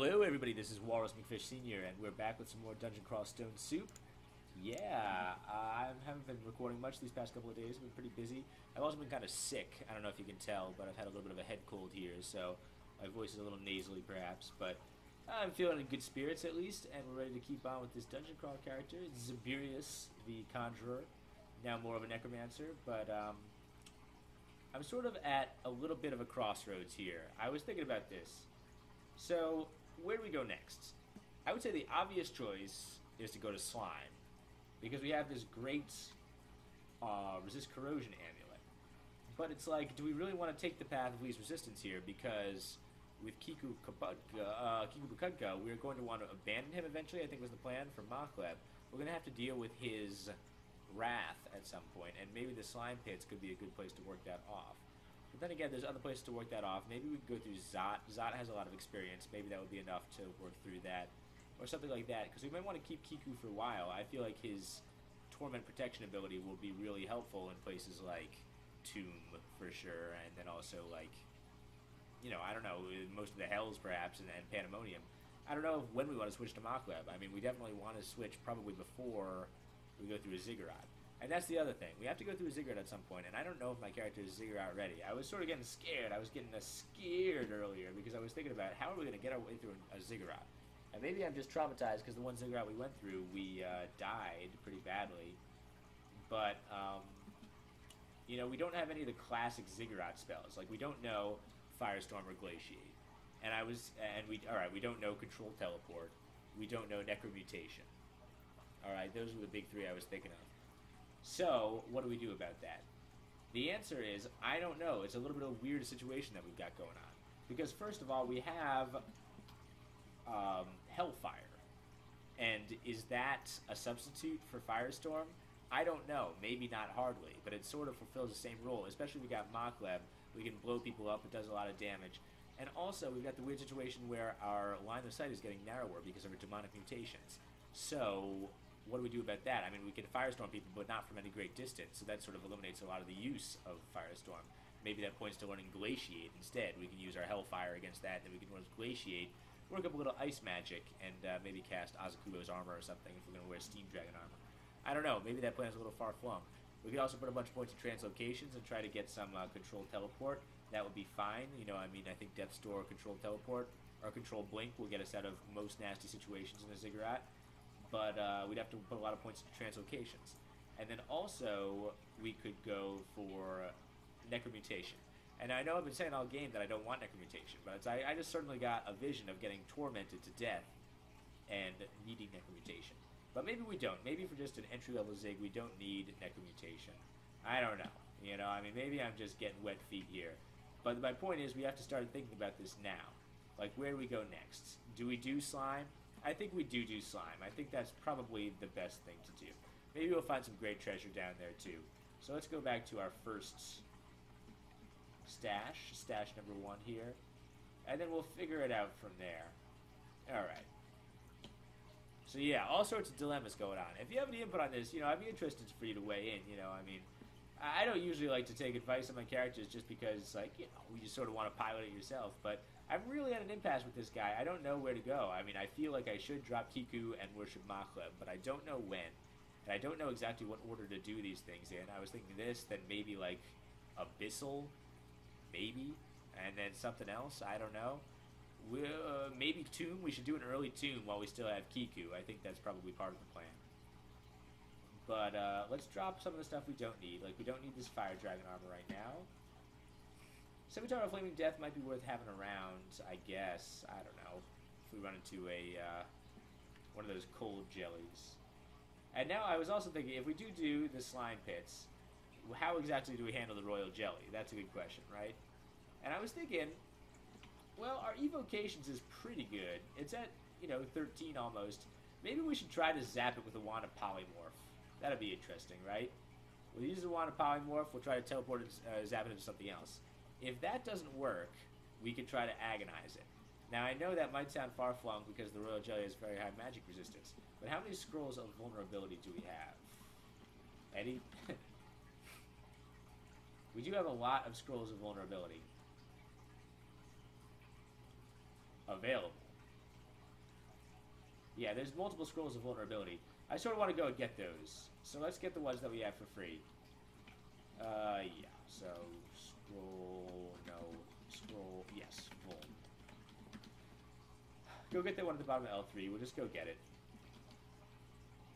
Hello everybody, this is Walrus McFish Sr. and we're back with some more Dungeon Crawl Stone Soup. Yeah, I haven't been recording much these past couple of days. I've been pretty busy. I've also been kind of sick. I don't know if you can tell, but I've had a little bit of a head cold here, so my voice is a little nasally perhaps, but I'm feeling in good spirits at least, and we're ready to keep on with this Dungeon Crawl character. It's Zabirius, the Conjurer, now more of a Necromancer, but I'm sort of at a little bit of a crossroads here. I was thinking about this. So, where do we go next? I would say the obvious choice is to go to Slime, because we have this great resist corrosion amulet. But it's like, do we really want to take the path of least resistance here? Because with Kiku Bukudka, we're going to want to abandon him eventually, I think was the plan for Makleb. We're going to have to deal with his wrath at some point, and maybe the slime pits could be a good place to work that off. But then again, there's other places to work that off. Maybe we could go through Zot. Zot has a lot of experience. Maybe that would be enough to work through that. Or something like that. Because we might want to keep Kiku for a while. I feel like his Torment Protection ability will be really helpful in places like Tomb, for sure. And then also, like, you know, I don't know, most of the Hells, perhaps, and Pandemonium. I don't know when we want to switch to Makleb. I mean, we definitely want to switch probably before we go through a Ziggurat. And that's the other thing. We have to go through a Ziggurat at some point, and I don't know if my character is Ziggurat ready. I was sort of getting scared. I was getting scared earlier because I was thinking about how are we going to get our way through a Ziggurat. And maybe I'm just traumatized because the one Ziggurat we went through, we died pretty badly. But, you know, we don't have any of the classic Ziggurat spells. Like, we don't know Firestorm or Glaciate. We don't know Control Teleport. We don't know Necromutation. Alright, those were the big three I was thinking of. So, what do we do about that? The answer is, I don't know. It's a little bit of a weird situation that we've got going on. Because, first of all, we have Hellfire. And is that a substitute for Firestorm? I don't know. Maybe not hardly. But it sort of fulfills the same role. Especially if we got Makleb. We can blow people up. It does a lot of damage. And also, we've got the weird situation where our line of sight is getting narrower because of our demonic mutations. So, what do we do about that? I mean, we can Firestorm people, but not from any great distance, so that sort of eliminates a lot of the use of Firestorm. Maybe that points to learning Glaciate instead. We can use our Hellfire against that, and then we can run Glaciate, work up a little Ice Magic, and maybe cast Azakudo's Armor or something if we're going to wear Steam Dragon Armor. I don't know, maybe that plan is a little far-flung. We could also put a bunch of points of translocations and try to get some Control Teleport. That would be fine. You know, I mean, I think Death's Door, Control Teleport, or Control Blink will get us out of most nasty situations in a Ziggurat. But we'd have to put a lot of points into translocations. And then also, we could go for Necromutation. And I know I've been saying all game that I don't want Necromutation, but I just certainly got a vision of getting tormented to death and needing Necromutation. But maybe we don't. Maybe for just an entry-level Zig, we don't need Necromutation. I don't know. You know, I mean, maybe I'm just getting wet feet here. But my point is, we have to start thinking about this now. Like, where do we go next? Do we do Slime? I think we do Slime. I think that's probably the best thing to do. Maybe we'll find some great treasure down there, too. So let's go back to our first stash number 1 here. And then we'll figure it out from there. Alright. So yeah, all sorts of dilemmas going on. If you have any input on this, you know, I'd be interested for you to weigh in, you know, I mean, I don't usually like to take advice on my characters just because, like, you know, you sort of want to pilot it yourself, but I'm really at an impasse with this guy. I don't know where to go. I mean, I feel like I should drop Kiku and worship Makleb, but I don't know when. And I don't know exactly what order to do these things in. I was thinking this, then maybe, like, Abyssal, maybe, and then something else, I don't know. Maybe Tomb. We should do an early Tomb while we still have Kiku. I think that's probably part of the plan. But let's drop some of the stuff we don't need. Like, we don't need this Fire Dragon Armor right now. Scimitar of Flaming Death might be worth having around, I guess. I don't know. If we run into a one of those cold jellies. And now I was also thinking, if we do the slime pits, how exactly do we handle the royal jelly? That's a good question, right? And I was thinking, well, our evocations is pretty good. It's at, you know, 13 almost. Maybe we should try to zap it with a Wand of Polymorph. That'd be interesting, right? We'll use the Wand of Polymorph. We'll try to teleport it, zap it into something else. If that doesn't work, we could try to agonize it. Now, I know that might sound far-flung because the Royal Jelly has very high magic resistance, but how many scrolls of vulnerability do we have? Eddie? We do have a lot of scrolls of vulnerability available. Yeah, there's multiple scrolls of vulnerability. I sort of want to go and get those. So let's get the ones that we have for free. Yeah. So, scroll, no, scroll, yes, full. Go get that one at the bottom of L3. We'll just go get it.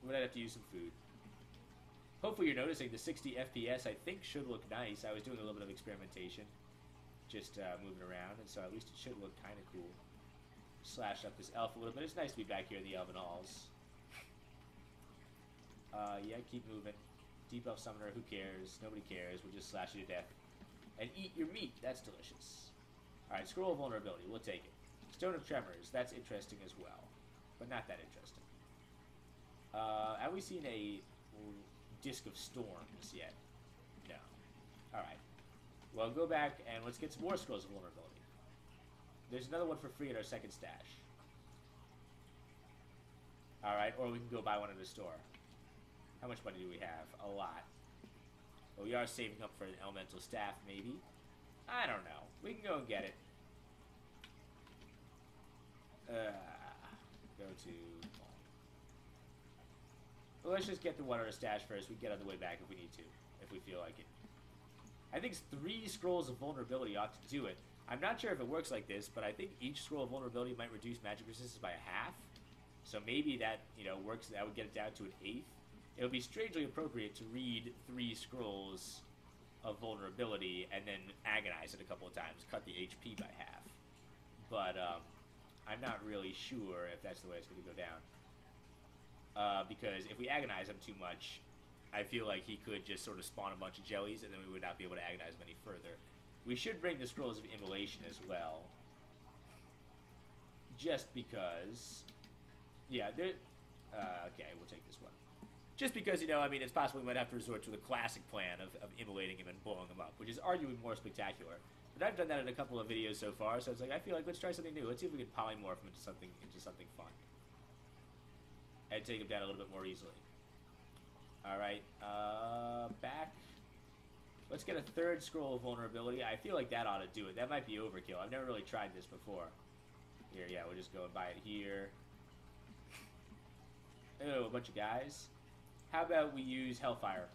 We might have to use some food. Hopefully you're noticing the 60 FPS, I think, should look nice. I was doing a little bit of experimentation. Just moving around, and so at least it should look kind of cool. Slash up this elf a little bit. It's nice to be back here in the Elven Halls. Yeah, keep moving. Deep Elf Summoner, who cares? Nobody cares. We'll just slash you to death. And eat your meat. That's delicious. Alright, Scroll of Vulnerability. We'll take it. Stone of Tremors. That's interesting as well. But not that interesting. Have we seen a Disc of Storms yet? No. Alright. Well, go back and let's get some more Scrolls of Vulnerability. There's another one for free at our second stash. Alright, or we can go buy one at the store. How much money do we have? A lot. But we are saving up for an elemental staff, maybe? I don't know. We can go and get it. Go to... Well, let's just get the one at our stash first. We can get on the way back if we need to. If we feel like it. I think 3 Scrolls of Vulnerability ought to do it. I'm not sure if it works like this, but I think each Scroll of Vulnerability might reduce magic resistance by a half. So maybe that, works. That would get it down to an 1/8. It would be strangely appropriate to read 3 Scrolls of Vulnerability and then agonize it a couple of times, cut the HP by half. But I'm not really sure if that's the way it's going to go down. Because if we agonize him too much, I feel like he could just sort of spawn a bunch of jellies, and then we would not be able to agonize him any further. We should bring the Scrolls of Immolation as well. Just because... Yeah, okay, we'll take this one. Just because, it's possible we might have to resort to the classic plan of immolating him and blowing him up, which is arguably more spectacular. But I've done that in a couple of videos so far, so it's like, I feel like, let's try something new. Let's see if we can polymorph him into something fun. And take him down a little bit more easily. Alright, back. Let's get a 3rd Scroll of Vulnerability. I feel like that ought to do it. That might be overkill. I've never really tried this before. Here, yeah, we'll just go and buy it here. Oh, a bunch of guys. How about we use Hellfire?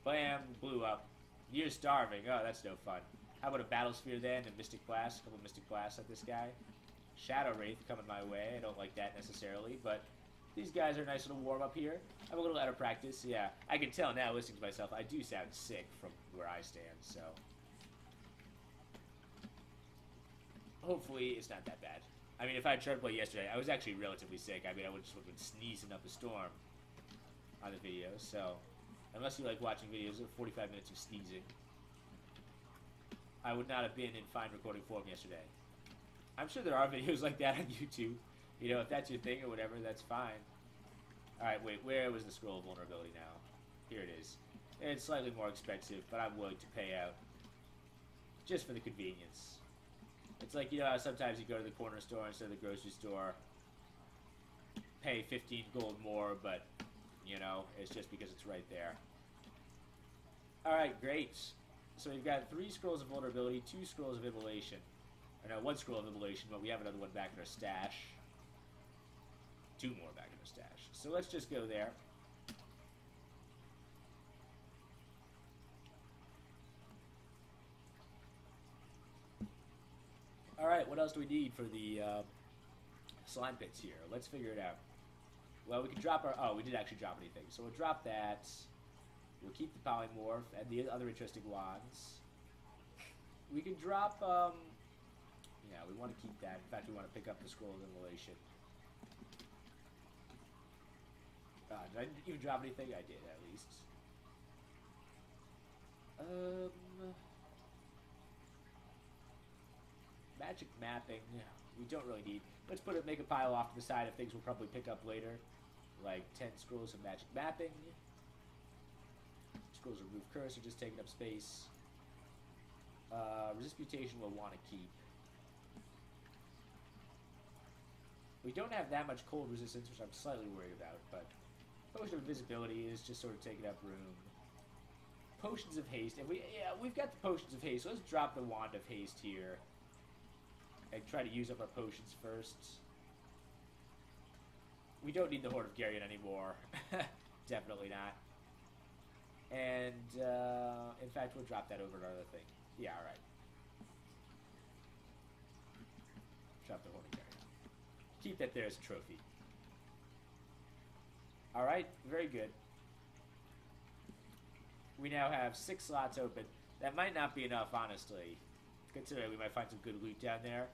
Bam, blew up. You're starving. Oh, that's no fun. How about a Battle Sphere then, and Mystic Blast? A couple Mystic Blasts at this guy. Shadow Wraith coming my way. I don't like that necessarily, but these guys are a nice little warm-up here. I'm a little out of practice. Yeah, I can tell now listening to myself, I do sound sick from where I stand, so... Hopefully, it's not that bad. I mean, if I tried to play yesterday, I was actually relatively sick. I mean, I would just have been sneezing up a storm on the video, so... Unless you like watching videos of 45 minutes of sneezing, I would not have been in fine recording form yesterday. I'm sure there are videos like that on YouTube. If that's your thing or whatever, that's fine. Alright, wait, where was the Scroll of Vulnerability now? Here it is. It's slightly more expensive, but I'm willing to pay out. Just for the convenience. It's like, how sometimes you go to the corner store instead of the grocery store, pay 15 gold more, but, it's just because it's right there. Alright, great. So we've got 3 Scrolls of Vulnerability, 2 Scrolls of Immolation. Or no, 1 Scroll of Immolation, but we have another one back in our stash. 2 more back in our stash. So let's just go there. Alright, what else do we need for the slime pits here? Let's figure it out. Well, we can drop our... Oh, we didn't actually drop anything. So we'll drop that. We'll keep the polymorph and the other interesting wands. We can drop... Yeah, we want to keep that. In fact, we want to pick up the Scroll of Immolation. Did I even drop anything? I did, at least. Magic mapping, we don't really need. Let's make a pile off to the side of things we'll probably pick up later. Like 10 Scrolls of Magic Mapping. Scrolls of Roof Curse are just taking up space. Resist Mutation we'll want to keep. We don't have that much cold resistance, which I'm slightly worried about, but Potion of Invisibility is just sort of taking up room. Potions of Haste. We've got the Potions of Haste, so let's drop the Wand of Haste here. and try to use up our potions first. We don't need the Horde of Garyon anymore. Definitely not. And, in fact, we'll drop that over to another thing. Yeah, alright. Drop the Horde of Garyon. Keep that there as a trophy. Alright, very good. We now have 6 slots open. That might not be enough, honestly. Considering we might find some good loot down there.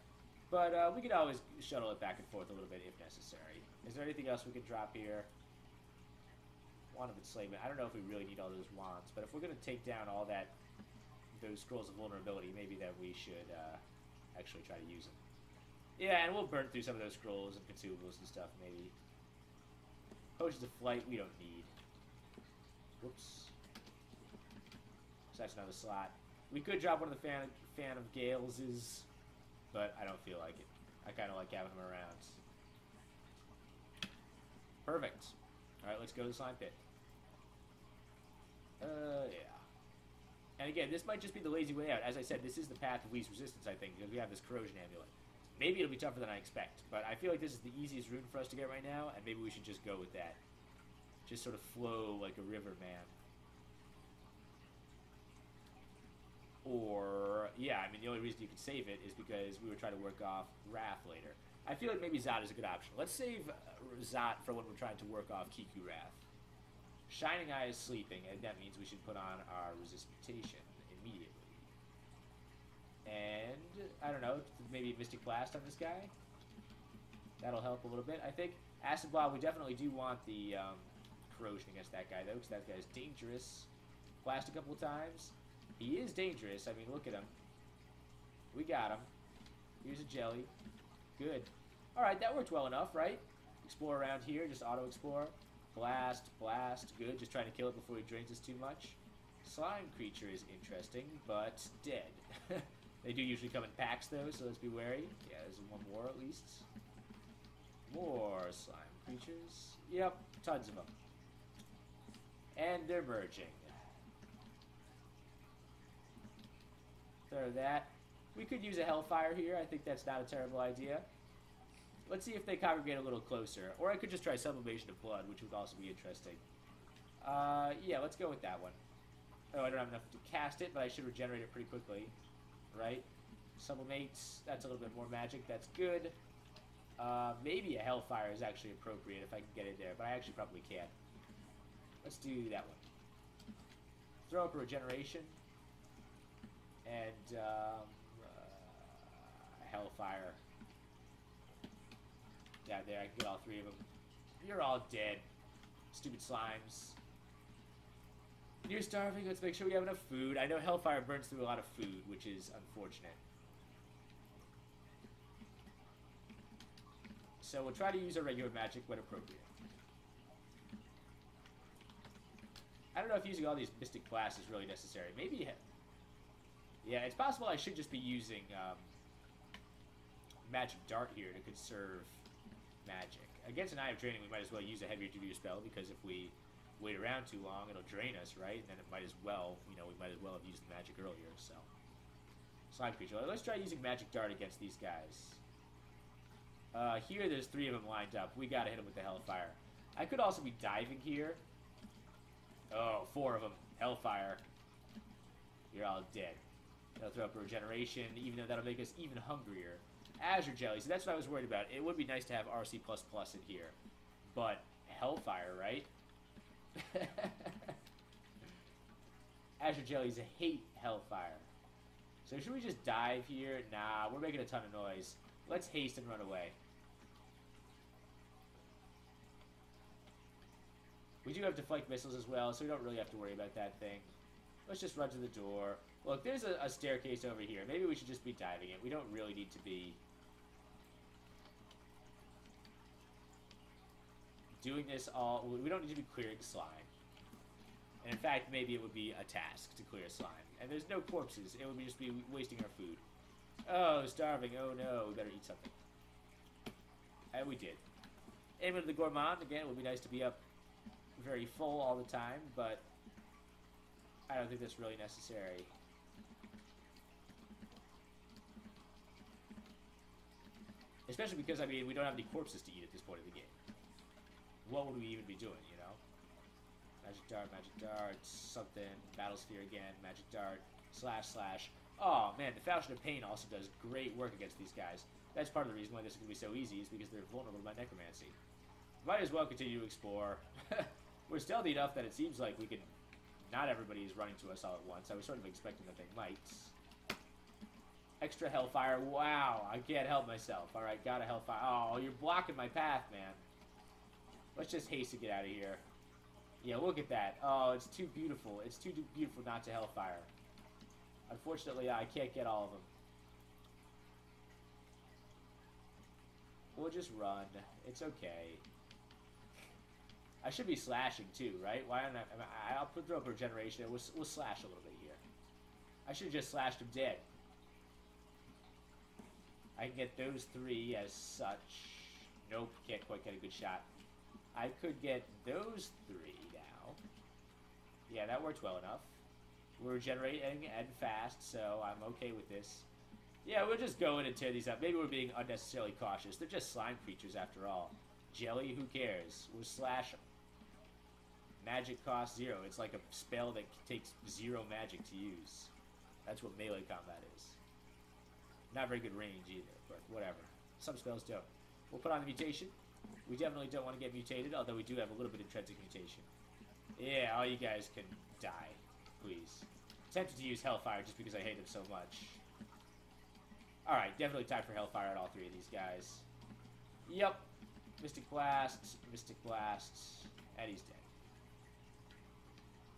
But we could always shuttle it back and forth a little bit if necessary. Is there anything else we can drop here? Wand of Enslavement. I don't know if we really need all those wands, but if we're going to take down all those scrolls of vulnerability, maybe that we should actually try to use them. Yeah, and we'll burn through some of those scrolls and consumables and stuff, maybe. Potions of Flight, we don't need. Whoops. So that's another slot. We could drop one of the fan of Gales's, but I don't feel like it. I kind of like having him around. Perfect. Alright, let's go to the slime pit. Yeah. And again, this might just be the lazy way out. As I said, this is the path of least resistance, I think, because we have this corrosion amulet. Maybe it'll be tougher than I expect, but I feel like this is the easiest rune for us to get right now, and maybe we should just go with that. Just sort of flow like a river, man. Or, yeah, I mean, the only reason you could save it is because we were trying to work off Wrath later. I feel like maybe Zot is a good option. Let's save Zot for when we're trying to work off Kiku Wrath. Shining Eye is sleeping, and that means we should put on our Resistation immediately. And, I don't know, maybe Mystic Blast on this guy? That'll help a little bit, I think. Acid Blob, we definitely do want the corrosion against that guy, though, because that guy's dangerous. Blast a couple of times. He is dangerous. I mean, look at him. We got him. Here's a jelly. Good. Alright, that worked well enough, right? Explore around here. Just auto-explore. Blast. Blast. Good. Just trying to kill it before he drains us too much. Slime creature is interesting, but dead. They do usually come in packs, though, so let's be wary. Yeah, there's one more at least. More slime creatures. Yep, tons of them. And they're merging. Throw that. We could use a Hellfire here. I think that's not a terrible idea. Let's see if they congregate a little closer. Or I could just try Sublimation of Blood, which would also be interesting. Yeah, let's go with that one. Oh, I don't have enough to cast it, but I should regenerate it pretty quickly. Right? Sublimate. That's a little bit more magic. That's good. Maybe a Hellfire is actually appropriate if I can get it there, but I actually probably can't. Let's do that one. Throw up a regeneration. And, Hellfire. Down there, I can get all 3 of them. You're all dead. Stupid slimes. You're starving, let's make sure we have enough food. I know Hellfire burns through a lot of food, which is unfortunate. So we'll try to use our regular magic when appropriate. I don't know if using all these Mystic Blasts is really necessary. Maybe... Yeah, it's possible I should just be using Magic Dart here to conserve magic. Against an Eye of Draining, we might as well use a heavier duty spell, because if we wait around too long, it'll drain us, right? And then it might as well, you know, we might as well have used the magic earlier, so. Slime creature. Let's try using Magic Dart against these guys. Here, there's 3 of them lined up. We gotta hit them with the Hellfire. I could also be diving here. Oh, 4 of them. Hellfire. You're all dead. That'll throw up a regeneration, even though that'll make us even hungrier. Azure Jelly, so that's what I was worried about. It would be nice to have RC++ in here. But, Hellfire, right? Azure Jellies hate Hellfire. So should we just dive here? Nah, we're making a ton of noise. Let's haste and run away. We do have deflect missiles as well, so we don't really have to worry about that thing. Let's just run to the door. Look, there's a staircase over here. Maybe we should just be diving it. We don't really need to be doing this all... We don't need to be clearing slime. And in fact, maybe it would be a task to clear slime. And there's no corpses. It would just be wasting our food. Oh, starving. Oh no, we better eat something. And we did. Aim into the gourmand. Again, it would be nice to be up very full all the time, but I don't think that's really necessary. Especially because, I mean, we don't have any corpses to eat at this point in the game. What would we even be doing, you know? Magic dart, something, battlesphere again, magic dart, slash. Oh, man, the Falchion of Pain also does great work against these guys. That's part of the reason why this is going to be so easy, is because they're vulnerable to my necromancy. Might as well continue to explore. We're stealthy enough that it seems like we can... Not everybody is running to us all at once. I was sort of expecting that they might. Extra Hellfire. Wow, I can't help myself. Alright, got a Hellfire. Oh, you're blocking my path, man. Let's just haste to get out of here. Yeah, look at that. Oh, it's too beautiful. It's too beautiful not to Hellfire. Unfortunately, I can't get all of them. We'll just run. It's okay. I should be slashing too, right? Why don't I'll throw up regeneration. We'll slash a little bit here. I should have just slashed him dead. I can get those three as such. Nope, can't quite get a good shot. I could get those three now. Yeah, that worked well enough. We're regenerating and fast, so I'm okay with this. Yeah, we'll just go in and tear these up. Maybe we're being unnecessarily cautious. They're just slime creatures after all. Jelly, who cares? We'll slash them. Magic cost 0. It's like a spell that takes 0 magic to use. That's what melee combat is. Not very good range either, but whatever. Some spells don't. We'll put on the mutation. We definitely don't want to get mutated, although we do have a little bit of intrinsic mutation. Yeah, all you guys can die, please. Tempted to use Hellfire just because I hate him so much. Alright, definitely time for Hellfire on all three of these guys. Yep. Mystic Blast, and he's dead.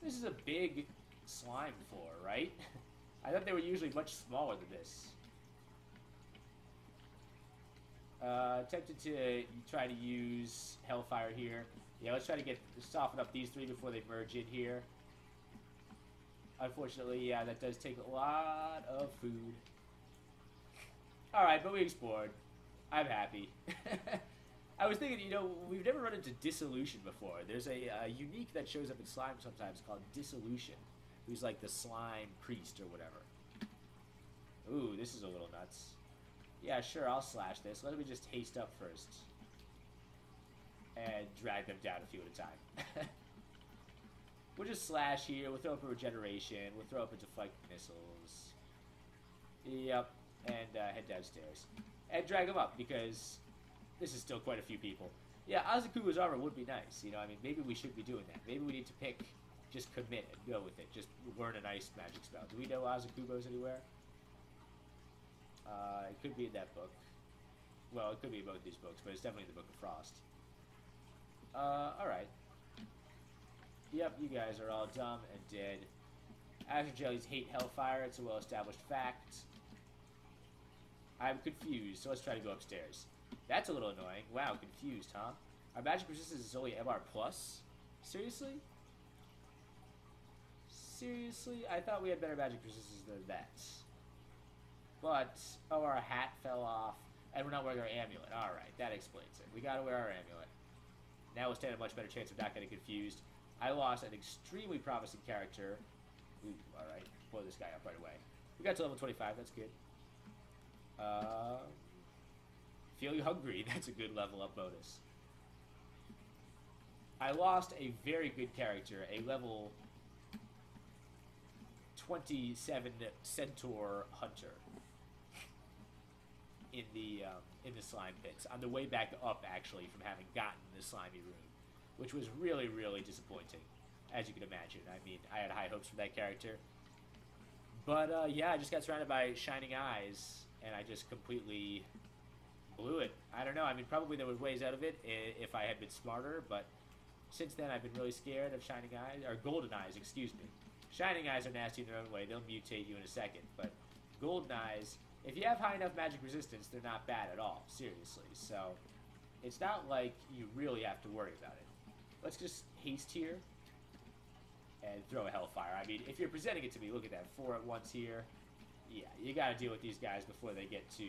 This is a big slime floor, right? I thought they were usually much smaller than this. Tempted to try to use Hellfire here. Yeah, let's try to soften up these three before they merge in here. Unfortunately, yeah, that does take a lot of food. Alright, but we explored. I'm happy. I was thinking, you know, we've never run into Dissolution before. There's a unique that shows up in Slime sometimes called Dissolution, who's like the slime priest or whatever. Ooh, this is a little nuts. Yeah, sure, I'll slash this. Let me just haste up first. And drag them down a few at a time. We'll just slash here. We'll throw up a regeneration. We'll throw up a deflect missiles. Yep. And head downstairs. And drag them up, because this is still quite a few people. Yeah, Azukuba's armor would be nice. You know, I mean, maybe we should be doing that. Maybe we need to pick, just commit and go with it. Just learn a nice magic spell. Do we know Azukuba's anywhere? It could be in that book. Well, it could be in both these books, but it's definitely in the Book of Frost. Alright. Yep, you guys are all dumb and dead. Azure Jellies hate Hellfire. It's a well-established fact. I'm confused, so let's try to go upstairs. That's a little annoying. Wow, confused, huh? Our magic resistance is only MR+? Seriously? Seriously? I thought we had better magic resistance than that. But, oh, our hat fell off, and we're not wearing our amulet. Alright, that explains it. We gotta wear our amulet. Now we'll stand a much better chance of not getting confused. I lost an extremely promising character. Ooh, alright, blow this guy up right away. We got to level 25, that's good. Feeling hungry, that's a good level up bonus. I lost a very good character, a level 27 Centaur Hunter in the slime pits on the way back up, actually, from having gotten the slimy room, which was really, really disappointing, as you can imagine. I mean, I had high hopes for that character, but yeah, I just got surrounded by shining eyes, and I just completely blew it. I don't know. I mean, probably there was ways out of it if I had been smarter, but since then I've been really scared of shining eyes, or golden eyes, excuse me. Shining eyes are nasty in their own way. They'll mutate you in a second, but golden eyes, if you have high enough magic resistance, they're not bad at all, seriously. So it's not like you really have to worry about it. Let's just haste here and throw a Hellfire. I mean, if you're presenting it to me, look at that, 4 at once here. Yeah, you gotta deal with these guys before they get to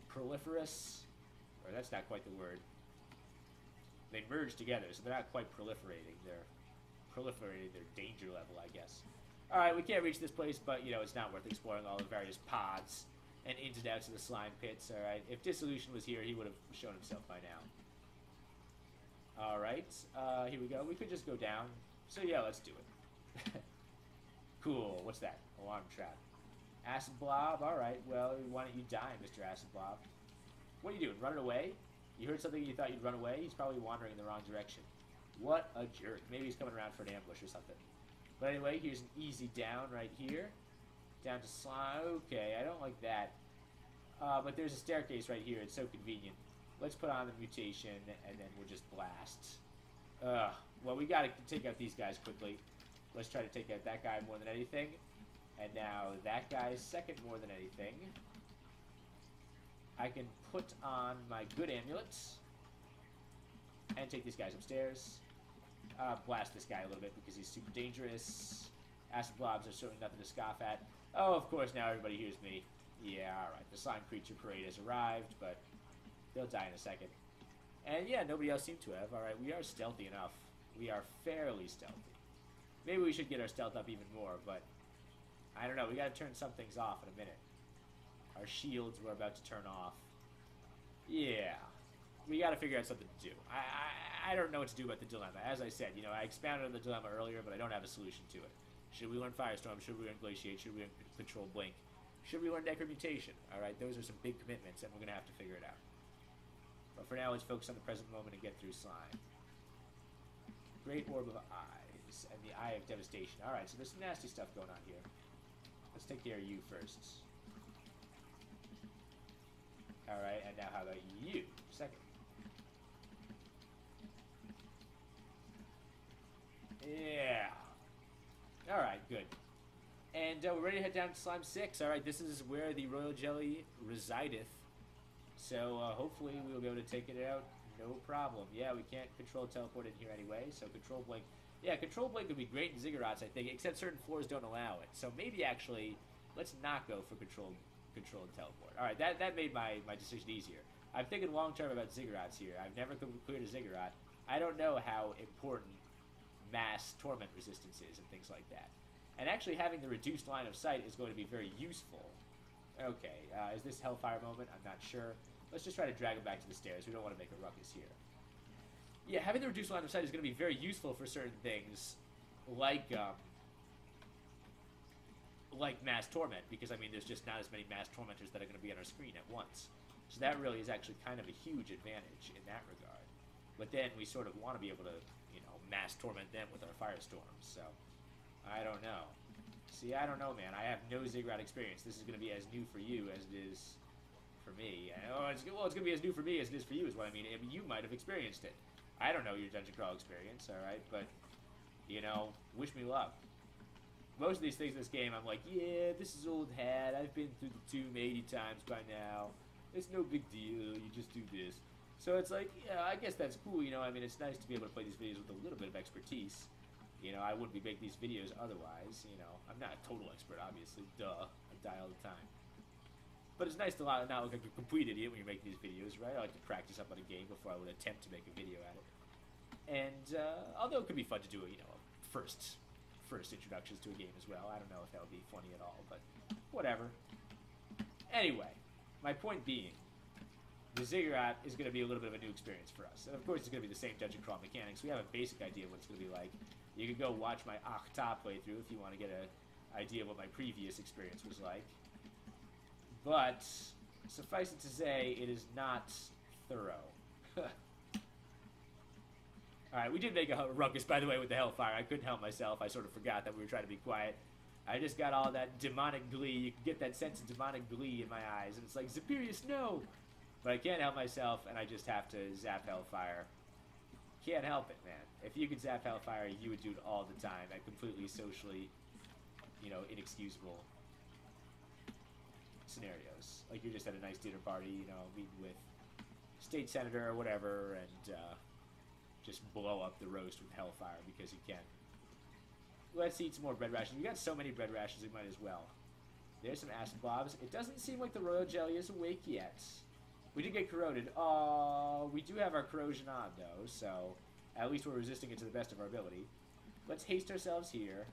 proliferous, or that's not quite the word. They merge together, so they're not quite proliferating. They're proliferating their danger level, I guess. Alright, we can't reach this place, but, you know, it's not worth exploring all the various pods and ins and outs of the slime pits. All right. If Dissolution was here, he would have shown himself by now. All right. Here we go. We could just go down. So yeah, let's do it. Cool. What's that? Alarm trap. Acid Blob. All right. Well, why don't you die, Mr. Acid Blob? What are you doing? Running away? You heard something and you thought you'd run away? He's probably wandering in the wrong direction. What a jerk. Maybe he's coming around for an ambush or something. But anyway, here's an easy down right here. Down to slime. Okay, I don't like that. But there's a staircase right here. It's so convenient. Let's put on the mutation, and then we'll just blast. Well, we gotta take out these guys quickly. Let's try to take out that guy more than anything. And now that guy's second more than anything. I can put on my good amulets and take these guys upstairs. Blast this guy a little bit because he's super dangerous. Acid Blobs are certainly nothing to scoff at. Oh, of course, now everybody hears me. Yeah, alright. The Slime Creature Parade has arrived, but they'll die in a second. And yeah, nobody else seemed to have. Alright, we are stealthy enough. We are fairly stealthy. Maybe we should get our stealth up even more, but I don't know. We gotta turn some things off in a minute. Our shields were about to turn off. Yeah. We gotta figure out something to do. I don't know what to do about the dilemma. As I said, you know, I expounded on the dilemma earlier, but I don't have a solution to it. Should we learn Firestorm? Should we learn Glaciate? Should we learn Control Blink? Should we learn Necromutation? Alright, those are some big commitments, and we're gonna have to figure it out. But for now, let's focus on the present moment and get through slime. Great Orb of Eyes, and the Eye of Devastation. Alright, so there's some nasty stuff going on here. Let's take care of you first. Alright, and now how about you? Second. Yeah. Alright, good. And we're ready to head down to Slime 6. Alright, this is where the Royal Jelly resideth. So hopefully we'll be able to take it out. No problem. Yeah, we can't control teleport in here anyway, so Control Blink. Yeah, Control Blink would be great in Ziggurats, I think, except certain floors don't allow it. So maybe actually, let's not go for Control and Teleport. Alright, that made my decision easier. I'm thinking long-term about Ziggurats here. I've never cleared a Ziggurat. I don't know how important mass torment resistance is and things like that. And actually having the reduced line of sight is going to be very useful. Okay, is this Hellfire moment? I'm not sure. Let's just try to drag him back to the stairs. We don't want to make a ruckus here. Yeah, having the reduced line of sight is going to be very useful for certain things, like mass torment, because I mean there's just not as many mass tormentors that are going to be on our screen at once. So that really is actually kind of a huge advantage in that regard. But then we sort of want to be able to, you know, mass torment them with our firestorms. So I don't know. See, I don't know, man. I have no Ziggurat experience. This is going to be as new for you as it is for me. Well, it's going to be as new for me as it is for you is what I mean. I mean, you might have experienced it. I don't know your dungeon crawl experience, all right? But, you know, wish me luck. Most of these things in this game, I'm like, yeah, this is old hat. I've been through the tomb 80 times by now. It's no big deal. You just do this. So it's like, yeah, I guess that's cool, you know. I mean, it's nice to be able to play these videos with a little bit of expertise. You know, I wouldn't be making these videos otherwise, you know. I'm not a total expert, obviously. Duh. I die all the time. But it's nice to not look like a complete idiot when you're making these videos, right? I like to practice up on a game before I would attempt to make a video at it. And, although it could be fun to do, you know, first introductions to a game as well. I don't know if that would be funny at all, but whatever. Anyway, my point being, the Ziggurat is going to be a little bit of a new experience for us. And of course, it's going to be the same dungeon crawl mechanics. We have a basic idea of what it's going to be like. You can go watch my Octa playthrough if you want to get an idea of what my previous experience was like. But, suffice it to say, it is not thorough. Alright, we did make a ruckus, by the way, with the Hellfire. I couldn't help myself. I sort of forgot that we were trying to be quiet. I just got all that demonic glee. You can get that sense of demonic glee in my eyes. And it's like, Zabirius, no! But I can't help myself, and I just have to zap Hellfire. Can't help it, man. If you could zap Hellfire, you would do it all the time at completely socially, you know, inexcusable scenarios. Like you're just at a nice dinner party, you know, meeting with state senator or whatever, and just blow up the roast with Hellfire because you can. Let's eat some more bread rations. We got so many bread rations, we might as well. There's some acid blobs. It doesn't seem like the royal jelly is awake yet. We did get corroded. We do have our corrosion on, though, so at least we're resisting it to the best of our ability. Let's haste ourselves here.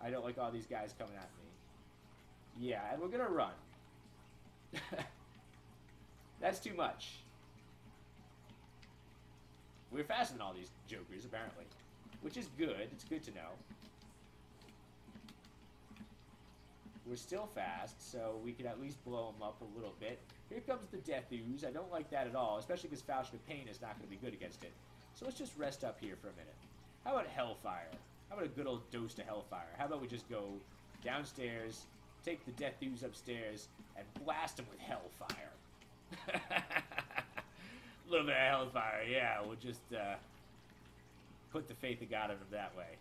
I don't like all these guys coming at me. Yeah, and we're gonna run. That's too much. We're faster than all these jokers, apparently. Which is good. It's good to know. We're still fast, so we can at least blow them up a little bit. Here comes the Death Ooze. I don't like that at all, especially because Falchion of Pain is not going to be good against it. So let's just rest up here for a minute. How about Hellfire? How about a good old dose to Hellfire? How about we just go downstairs, take the Death Ooze upstairs, and blast him with Hellfire? A little bit of Hellfire, yeah. We'll just put the faith of God in him that way.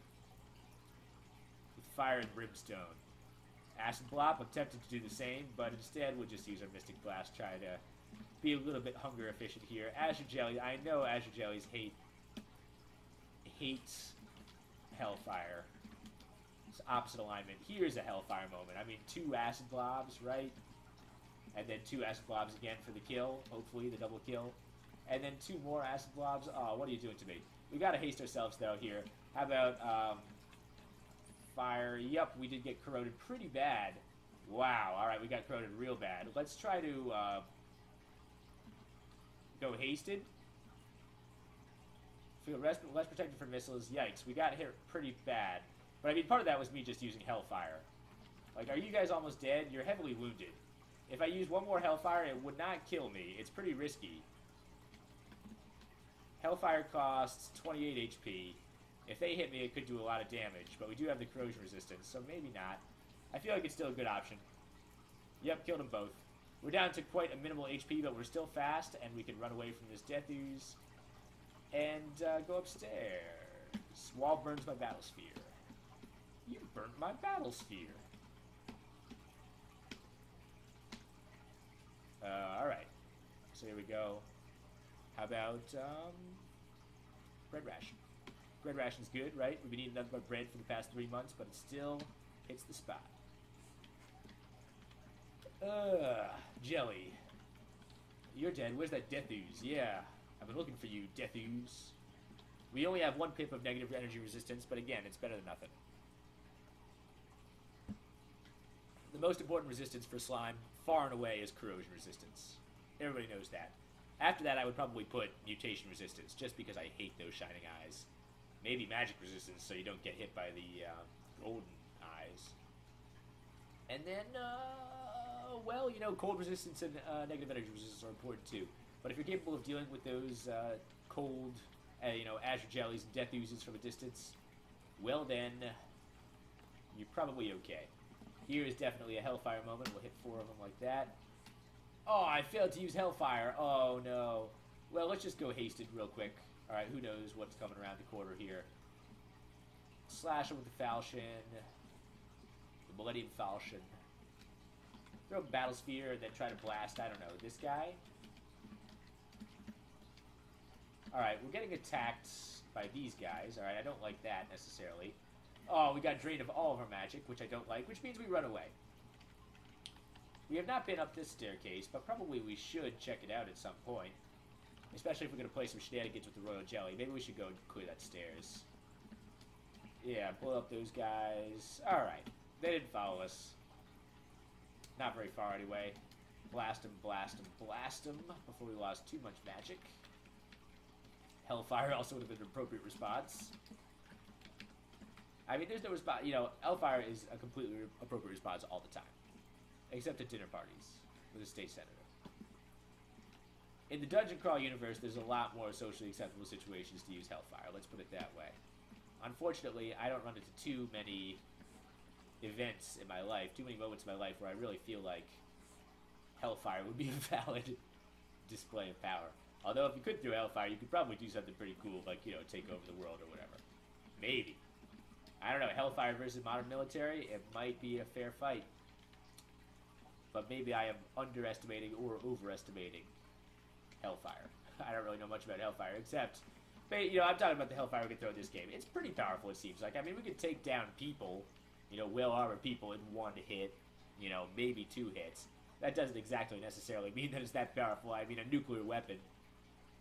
With fire and brimstone. Acid Blop, I'm tempted to do the same, but instead we'll just use our Mystic Blast, try to be a little bit hunger efficient here. Azure Jelly, I know Azure Jellies hates Hellfire. It's opposite alignment. Here's a Hellfire moment. I mean, 2 Acid Blobs, right? And then 2 Acid Blobs again for the kill, hopefully, the double kill. And then 2 more Acid Blobs. Oh, what are you doing to me? We gotta haste ourselves, though, here. How about, fire? Yep, we did get corroded pretty bad. Wow, alright, we got corroded real bad. Let's try to, go hasted. Feel less protected from missiles. Yikes, we got hit pretty bad. But, I mean, part of that was me just using Hellfire. Like, are you guys almost dead? You're heavily wounded. If I use one more Hellfire, it would not kill me. It's pretty risky. Hellfire costs 28 HP. If they hit me, it could do a lot of damage, but we do have the corrosion resistance, so maybe not. I feel like it's still a good option. Yep, killed them both. We're down to quite a minimal HP, but we're still fast, and we can run away from this Death Ooze. And go upstairs. Wall burns my battlesphere. You burnt my battlesphere. Alright. So here we go. How about, bread ration? Bread ration's good, right? We've been eating nothing but bread for the past 3 months, but it still hits the spot. Jelly. You're dead. Where's that Death Ooze? Yeah. I've been looking for you, Death Ooze. We only have 1 pip of negative energy resistance, but again, it's better than nothing. The most important resistance for slime, far and away, is corrosion resistance. Everybody knows that. After that, I would probably put mutation resistance, just because I hate those shining eyes. Maybe magic resistance, so you don't get hit by the golden eyes. And then, well, you know, cold resistance and negative energy resistance are important too. But if you're capable of dealing with those cold, you know, Azure Jellies and Death Oozes from a distance, well then, you're probably okay. Here is definitely a Hellfire moment. We'll hit 4 of them like that. Oh, I failed to use Hellfire. Oh, no. Well, let's just go hasted real quick. Alright, who knows what's coming around the corner here. Slash him with the Falchion. The Millennium Falchion. Throw a Battlesphere and then try to blast, I don't know, this guy. Alright, we're getting attacked by these guys. Alright, I don't like that necessarily. Oh, we got drained of all of our magic, which I don't like, which means we run away. We have not been up this staircase, but probably we should check it out at some point. Especially if we're going to play some shenanigans with the Royal Jelly. Maybe we should go and clear that stairs. Yeah, blow up those guys. Alright. They didn't follow us. Not very far anyway. Blast them, blast them, blast them before we lost too much magic. Hellfire also would have been an appropriate response. I mean, there's no response. You know, Hellfire is a completely appropriate response all the time. Except at dinner parties with a state senator. In the Dungeon Crawl universe, there's a lot more socially acceptable situations to use Hellfire. Let's put it that way. Unfortunately, I don't run into too many events in my life, too many moments in my life where I really feel like Hellfire would be a valid display of power. Although if you could throw Hellfire, you could probably do something pretty cool, like, you know, take over the world or whatever. Maybe. I don't know, Hellfire versus modern military, it might be a fair fight. But maybe I am underestimating or overestimating Hellfire. I don't really know much about Hellfire, except, you know, I'm talking about the Hellfire we can throw in this game. It's pretty powerful, it seems like. I mean, we could take down people, you know, well-armored people in 1 hit, you know, maybe 2 hits. That doesn't exactly necessarily mean that it's that powerful. I mean, a nuclear weapon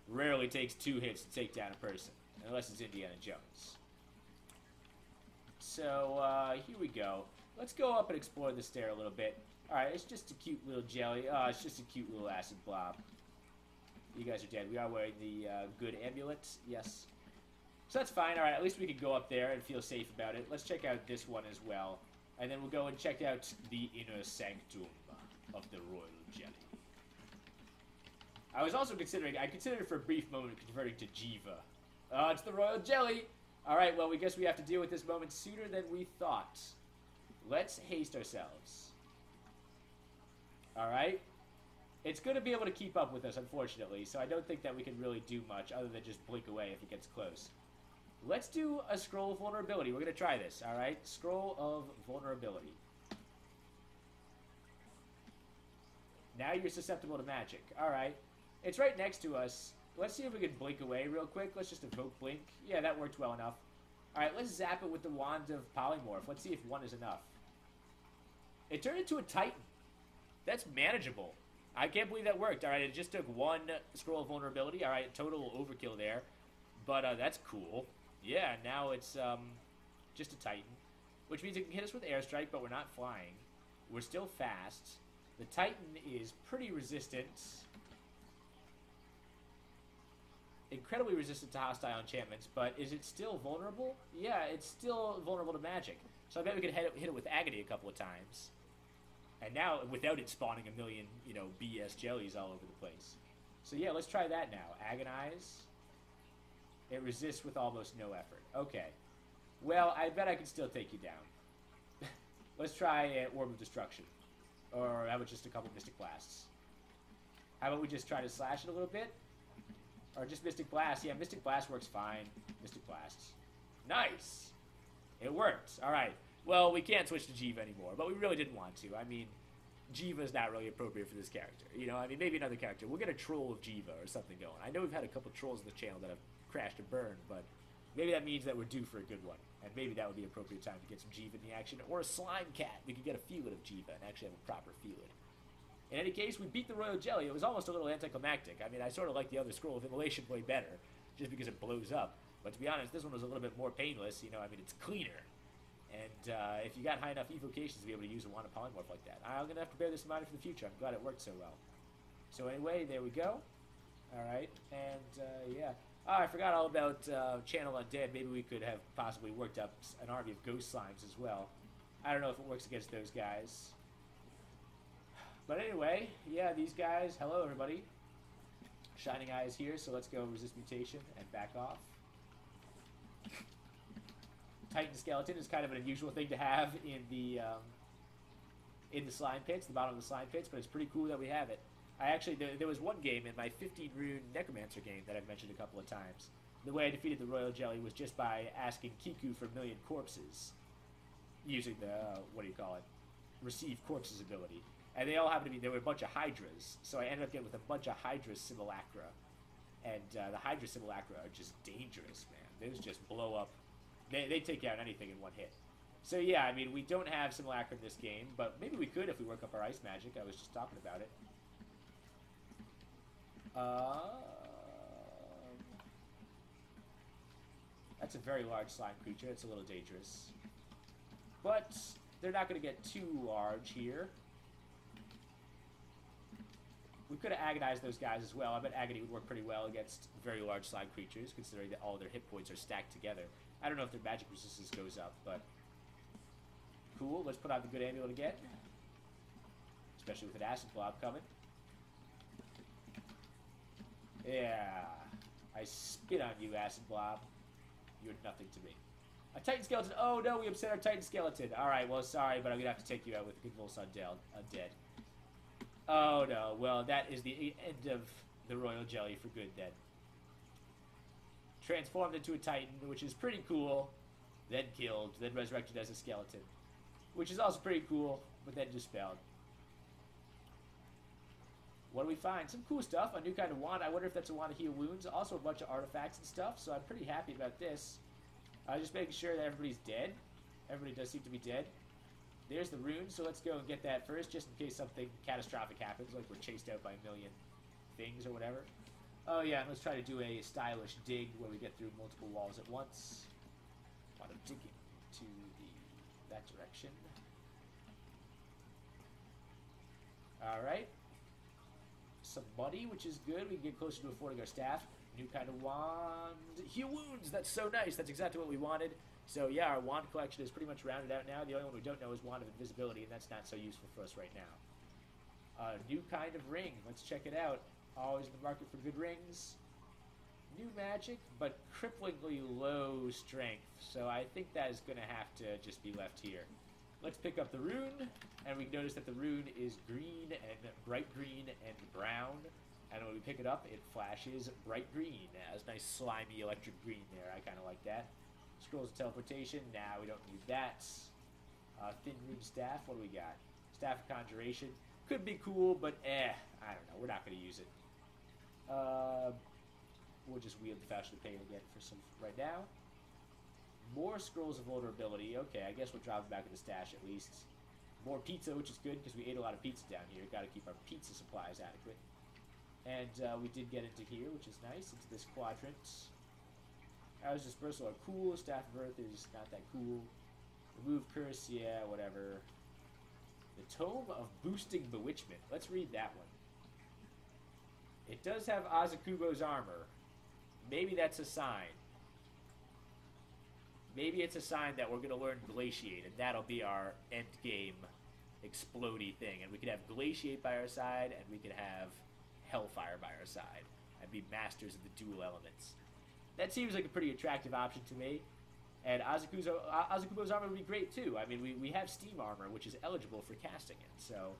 rarely takes 2 hits to take down a person, unless it's Indiana Jones. So, here we go. Let's go up and explore the stair a little bit. Alright, it's just a cute little jelly. Oh, it's just a cute little acid blob. You guys are dead. We are wearing the good amulet. Yes. So that's fine. Alright, at least we can go up there and feel safe about it. Let's check out this one as well. And then we'll go and check out the inner sanctum of the royal jelly. I was also considering, I considered for a brief moment converting to Jiva. Oh, it's the royal jelly! Alright, well, we guess we have to deal with this moment sooner than we thought. Let's haste ourselves. Alright? It's going to be able to keep up with us, unfortunately, so I don't think that we can really do much other than just blink away if it gets close. Let's do a scroll of vulnerability. We're going to try this, alright? Scroll of vulnerability. Now you're susceptible to magic. Alright. It's right next to us. Let's see if we can blink away real quick. Let's just evoke blink. Yeah, that worked well enough. Alright, let's zap it with the wand of polymorph. Let's see if one is enough. It turned into a titan. That's manageable. I can't believe that worked. Alright, it just took one scroll of vulnerability. Alright, total overkill there. But that's cool. Yeah, now it's just a titan. Which means it can hit us with airstrike, but we're not flying. We're still fast. The titan is pretty resistant. Incredibly resistant to hostile enchantments, but is it still vulnerable? Yeah, it's still vulnerable to magic. So I bet we could hit it with agony a couple of times. And now, without it spawning a million, you know, BS jellies all over the place. So yeah, let's try that now. Agonize. It resists with almost no effort. Okay. Well, I bet I can still take you down. Let's try Orb of Destruction. Or how about just a couple Mystic Blasts? How about we just try to slash it a little bit? Or just Mystic Blast. Yeah, Mystic Blast works fine. Mystic Blasts. Nice! It worked. Alright. Well, we can't switch to Jiva anymore, but we really didn't want to. I mean, Jiva's not really appropriate for this character. You know, I mean, maybe another character. We'll get a troll of Jiva or something going. I know we've had a couple trolls on the channel that have crashed and burned, but maybe that means that we're due for a good one. And maybe that would be an appropriate time to get some Jiva in the action. Or a Slime Cat. We could get a feeling of Jiva and actually have a proper feeling. In any case, we beat the Royal Jelly. It was almost a little anticlimactic. I mean, I sort of like the other Scroll of Immolation way better, just because it blows up. But to be honest, this one was a little bit more painless. You know, I mean, it's cleaner. And if you got high enough evocations to be able to use a wand of polymorph like that, I'm going to have to bear this in mind for the future. I'm glad it worked so well. So anyway, there we go. Alright, and yeah. Oh, I forgot all about Channel Undead. Maybe we could have possibly worked up an army of ghost slimes as well. I don't know if it works against those guys. But anyway, yeah, these guys, hello everybody. Shining Eyes here, so let's go resist mutation and back off. Titan skeleton is kind of an unusual thing to have in the slime pits, the bottom of the slime pits, but it's pretty cool that we have it. I actually, there was one game in my 15-rune Necromancer game that I've mentioned a couple of times. The way I defeated the Royal Jelly was just by asking Kiku for a million corpses, using the, receive corpses ability. And they all happened to be, there were a bunch of Hydras, so I ended up getting with a bunch of Hydra Simulacra. And the Hydra Simulacra are just dangerous, man. Those just blow up. They take down anything in one hit. So yeah, I mean, we don't have Simulacra in this game, but maybe we could if we work up our ice magic. I was just talking about it. That's a very large slime creature. It's a little dangerous. But they're not going to get too large here. We could have agonized those guys as well. I bet agony would work pretty well against very large slime creatures, considering that all their hit points are stacked together. I don't know if their magic resistance goes up, but cool. Let's put out the good amulet again, especially with an acid blob coming. Yeah, I spit on you, acid blob. You're nothing to me. A Titan skeleton. Oh no, we upset our Titan skeleton. All right, well, sorry, but I'm gonna have to take you out with the convulse undead. Oh no, well, that is the end of the Royal Jelly for good then. Transformed into a Titan, which is pretty cool, then killed, then resurrected as a skeleton, which is also pretty cool, but then dispelled. What do we find? Some cool stuff, a new kind of wand. I wonder if that's a wand to heal wounds. Also a bunch of artifacts and stuff, so I'm pretty happy about this. Just making sure that everybody's dead. Everybody does seem to be dead. There's the rune, so let's go and get that first, just in case something catastrophic happens, like we're chased out by a million things or whatever. Oh yeah, and let's try to do a stylish dig where we get through multiple walls at once. Want to dig into that direction. Alright. Some money, which is good. We can get closer to affording our staff. New kind of wand. Heal wounds! That's so nice. That's exactly what we wanted. So yeah, our wand collection is pretty much rounded out now. The only one we don't know is Wand of Invisibility, and that's not so useful for us right now. New kind of ring. Let's check it out. Always in the market for good rings. New magic, but cripplingly low strength. So I think that is going to have to just be left here. Let's pick up the rune, and we notice that the rune is green and bright green and brown. And when we pick it up, it flashes bright green. It has nice slimy electric green there. I kind of like that. Scrolls of teleportation. Nah, we don't need that. Thin rune staff. What do we got? Staff of conjuration. Could be cool, but I don't know. We're not going to use it. We'll just wield the Fashion of Pain again for some right now. More scrolls of vulnerability. Okay, I guess we'll drop it back in the stash at least. More pizza, which is good because we ate a lot of pizza down here. Got to keep our pizza supplies adequate. And we did get into here, which is nice, into this quadrant. Hours Dispersal are cool. Staff of Earth is not that cool. Remove Curse, yeah, whatever. The Tome of Boosting Bewitchment. Let's read that one. It does have Azakubo's armor. Maybe that's a sign. Maybe it's a sign that we're going to learn Glaciate, and that'll be our end game explodey thing. And we could have Glaciate by our side, and we could have Hellfire by our side, and be masters of the dual elements. That seems like a pretty attractive option to me. And Azakubo's armor would be great too. I mean, we have Steam armor, which is eligible for casting it. So,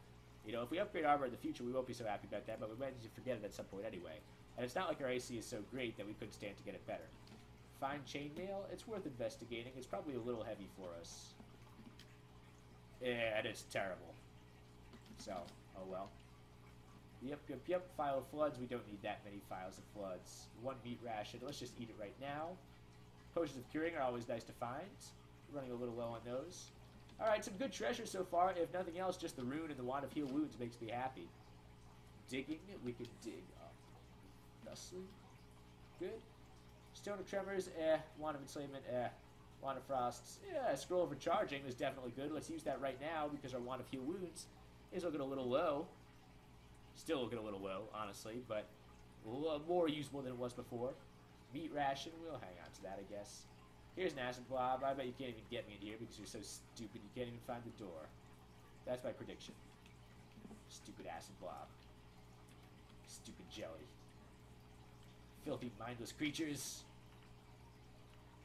you know, if we upgrade armor in the future, we won't be so happy about that, but we might need to forget it at some point anyway. And it's not like our AC is so great that we couldn't stand to get it better. Fine chainmail, it's worth investigating. It's probably a little heavy for us. Yeah, it's terrible. So, oh well. Yep. File of floods. We don't need that many files of floods. One meat ration. Let's just eat it right now. Potions of curing are always nice to find. We're running a little low on those. Alright, some good treasure so far. If nothing else, just the rune and the Wand of Heal Wounds makes me happy. Digging. We could dig up. Thusly. Good. Stone of Tremors. Wand of Enslavement. Wand of Frosts. Yeah, Scroll of Recharging is definitely good. Let's use that right now because our Wand of Heal Wounds is looking a little low. Still looking a little low, honestly, but more usable than it was before. Meat ration, we'll hang on to that, I guess. Here's an acid blob. I bet you can't even get me in here because you're so stupid you can't even find the door. That's my prediction. Stupid acid blob. Stupid jelly. Filthy, mindless creatures.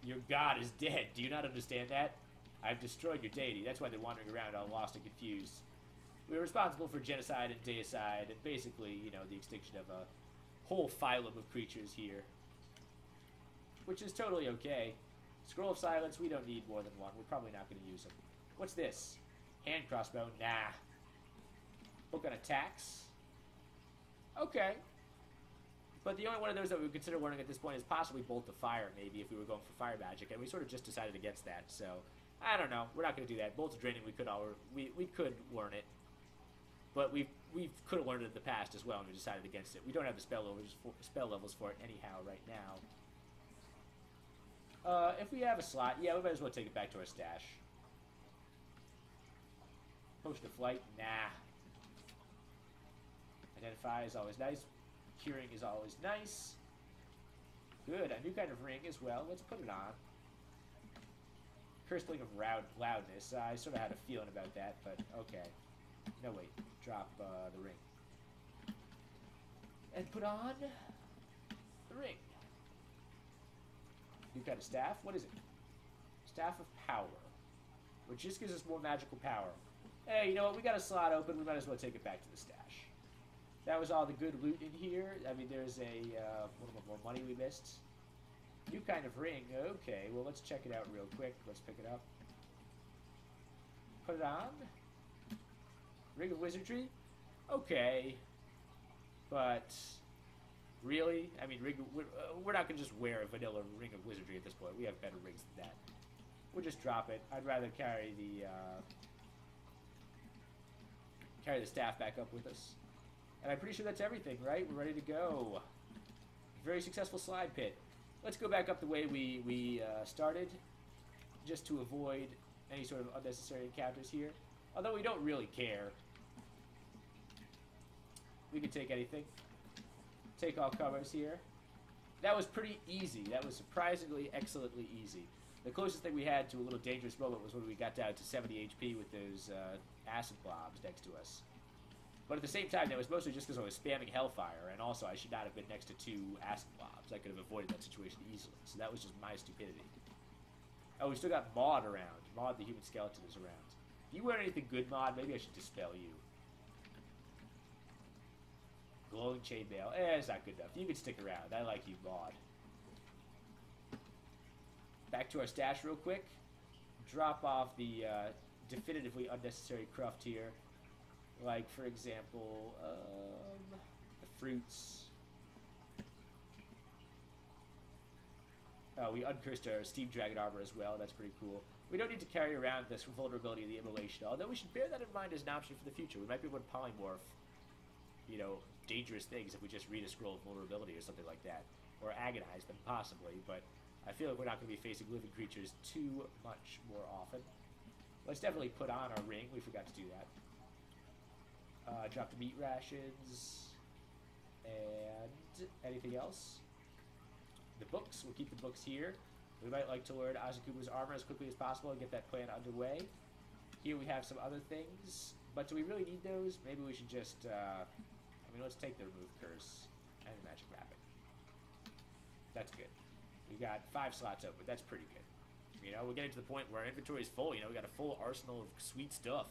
Your god is dead. Do you not understand that? I've destroyed your deity. That's why they're wandering around all lost and confused. We're responsible for genocide and deicide and basically, you know, the extinction of a whole phylum of creatures here. Which is totally okay. Scroll of Silence, we don't need more than one. We're probably not going to use them. What's this? Hand crossbow? Nah. Book on attacks? Okay. But the only one of those that we would consider learning at this point is possibly Bolt of Fire, maybe, if we were going for fire magic. And we sort of just decided against that, so I don't know. We're not going to do that. Bolt of Draining, we could learn it. But we could have learned it in the past as well, and we decided against it. We don't have the spell levels for it anyhow right now. If we have a slot, yeah, we might as well take it back to our stash. Potion of Flight, nah. Identify is always nice. Curing is always nice. Good, a new kind of ring as well. Let's put it on. Crystalling of loudness. I sort of had a feeling about that, but okay. No, wait. Drop the ring. And put on the ring. New kind of staff. What is it? Staff of Power. Which just gives us more magical power. Hey, you know what? We got a slot open. We might as well take it back to the stash. That was all the good loot in here. I mean, there's a little bit more money we missed. New kind of ring. Okay, well, let's check it out real quick. Let's pick it up. Put it on. Ring of Wizardry? Okay. But, really? I mean, we're not going to just wear a vanilla Ring of Wizardry at this point. We have better rings than that. We'll just drop it. I'd rather carry the staff back up with us. And I'm pretty sure that's everything, right? We're ready to go. Very successful slide pit. Let's go back up the way we started, just to avoid any sort of unnecessary encounters here. Although we don't really care. We can take anything. Take all covers here. That was pretty easy. That was surprisingly, excellently easy. The closest thing we had to a little dangerous moment was when we got down to 70 HP with those acid blobs next to us. But at the same time, that was mostly just because I was spamming Hellfire, and also I should not have been next to 2 acid blobs. I could have avoided that situation easily. So that was just my stupidity. Oh, we still got Maud around. Maud the human skeleton is around. If you wear anything good, Maud, maybe I should dispel you. Glowing chainmail. It's not good enough. You can stick around. I like you, Maud. Back to our stash real quick. Drop off the definitively unnecessary cruft here. Like, for example, the fruits. We uncursed our Steam Dragon armor as well. That's pretty cool. We don't need to carry around this vulnerability of the immolation, although we should bear that in mind as an option for the future. We might be able to polymorph, you know, dangerous things if we just read a scroll of vulnerability or something like that. Or agonize them, possibly, but I feel like we're not going to be facing living creatures too much more often. Let's definitely put on our ring. We forgot to do that. Drop the meat rations. And anything else? The books. We'll keep the books here. We might like to learn Azukuba's armor as quickly as possible and get that plan underway. Here we have some other things. But do we really need those? Maybe we should just... I mean, let's take the remove curse and the magic wrapping. That's good. We got 5 slots open. That's pretty good. You know, we're getting to the point where our inventory is full. You know, we got a full arsenal of sweet stuff.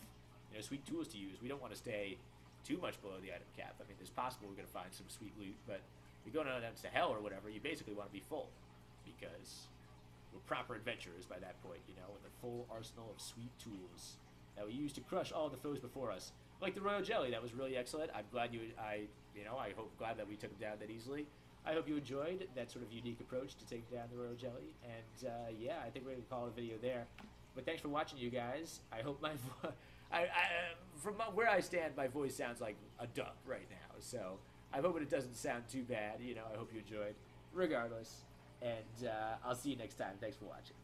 You know, sweet tools to use. We don't want to stay too much below the item cap. I mean, it's possible we're going to find some sweet loot, but if you're going down to hell or whatever, you basically want to be full because we're proper adventurers by that point, you know, with a full arsenal of sweet tools that we use to crush all the foes before us. Like the royal jelly, that was really excellent. I'm glad glad that we took him down that easily. I hope you enjoyed that sort of unique approach to take down the royal jelly. And yeah, I think we're going to call it a video there. But thanks for watching, you guys. I hope my from where I stand, my voice sounds like a duck right now. So I'm hoping it doesn't sound too bad. You know, I hope you enjoyed, regardless. And I'll see you next time. Thanks for watching.